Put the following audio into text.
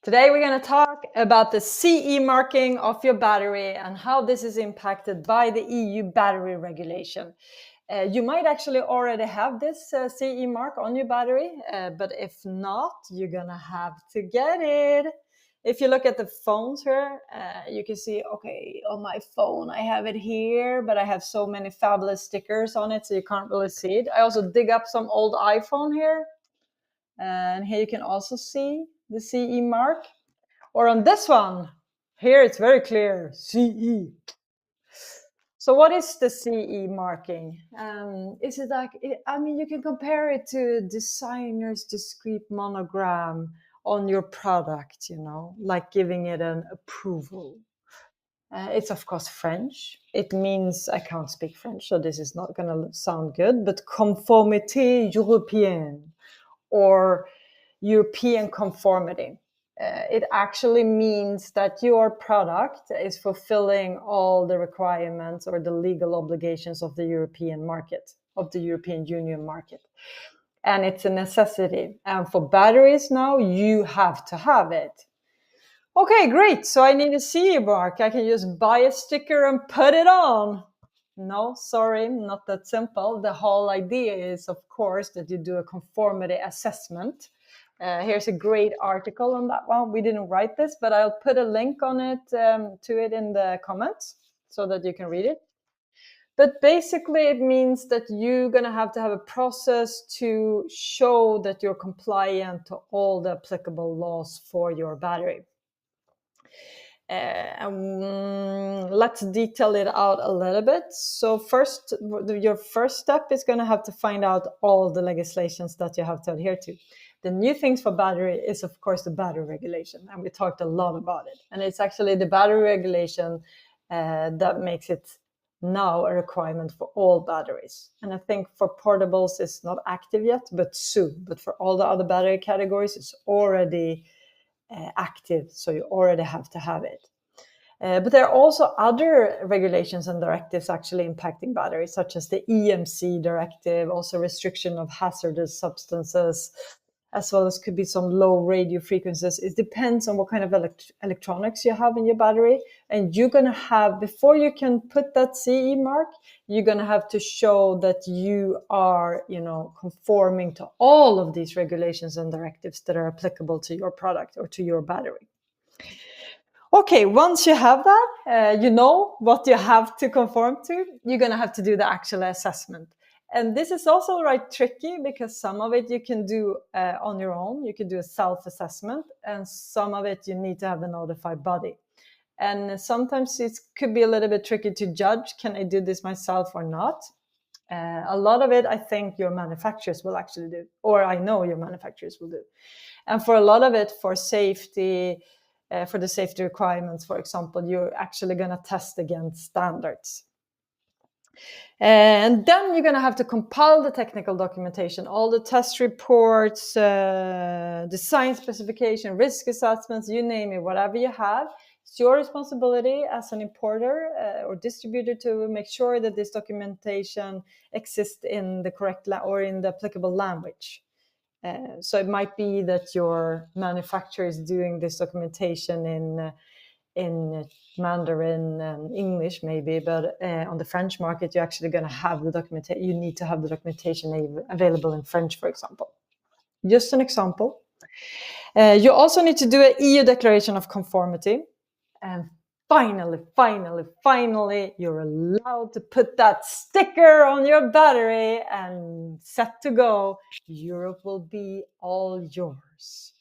Today we're going to talk about the CE marking of your battery and how this is impacted by the EU battery regulation. You might actually already have this CE mark on your battery, but if not, you're going to have to get it. If you look at the phones here, you can see, okay, on my phone, I have it here, but I have so many fabulous stickers on it, so you can't really see it. I also dig up some old iPhone here. And here you can also see the CE mark. Or on this one, here it's very clear, CE. So what is the CE marking? Is it like, you can compare it to a designer's discreet monogram on your product, like giving it an approval. It's of course French. It means, I can't speak French, so this is not going to sound good, but conformity European or European conformity. It actually means that your product is fulfilling all the requirements or the legal obligations of the European market, of the European Union market. And it's a necessity. And for batteries now, you have to have it. Okay, great. So I need a CE mark. I can just buy a sticker and put it on. No, sorry, not that simple. The whole idea is, of course, that you do a conformity assessment. Here's a great article on that one. We didn't write this, but I'll put a link on it to it in the comments so that you can read it. But basically, it means that you're going to have a process to show that you're compliant to all the applicable laws for your battery. Let's detail it out a little bit. So first, your first step is going to have to find out all the legislations that you have to adhere to. The new things for battery is, of course, the battery regulation. And we talked a lot about it. And it's actually the battery regulation that makes it now a requirement for all batteries. And I think for portables, it's not active yet, but soon. But for all the other battery categories, it's already active, so you already have to have it. But there are also other regulations and directives actually impacting batteries, such as the EMC directive, also restriction of hazardous substances, as well as could be some low radio frequencies. It depends on what kind of electronics you have in your battery. And you're going to have, before you can put that CE mark, you're going to have to show that you are, conforming to all of these regulations and directives that are applicable to your product or to your battery. Okay, once you have that, you know what you have to conform to, you're going to have to do the actual assessment. And this is also tricky because some of it you can do on your own. You can do a self-assessment, and some of it you need to have a notified body. And sometimes it could be a little bit tricky to judge, can I do this myself or not? A lot of it, I think your manufacturers will actually do, or I know your manufacturers will do. And for a lot of it, for safety, for the safety requirements, for example, you're actually going to test against standards. And then you're going to have to compile the technical documentation, all the test reports, design specification, risk assessments, you name it, whatever you have. It's your responsibility as an importer or distributor to make sure that this documentation exists in the correct or in the applicable language. So it might be that your manufacturer is doing this documentation in Mandarin and English maybe, but on the French market, you're actually going to have the documentation. You need to have the documentation available in French, for example. Just an example. You also need to do an EU declaration of conformity. And finally, you're allowed to put that sticker on your battery and set to go. Europe will be all yours.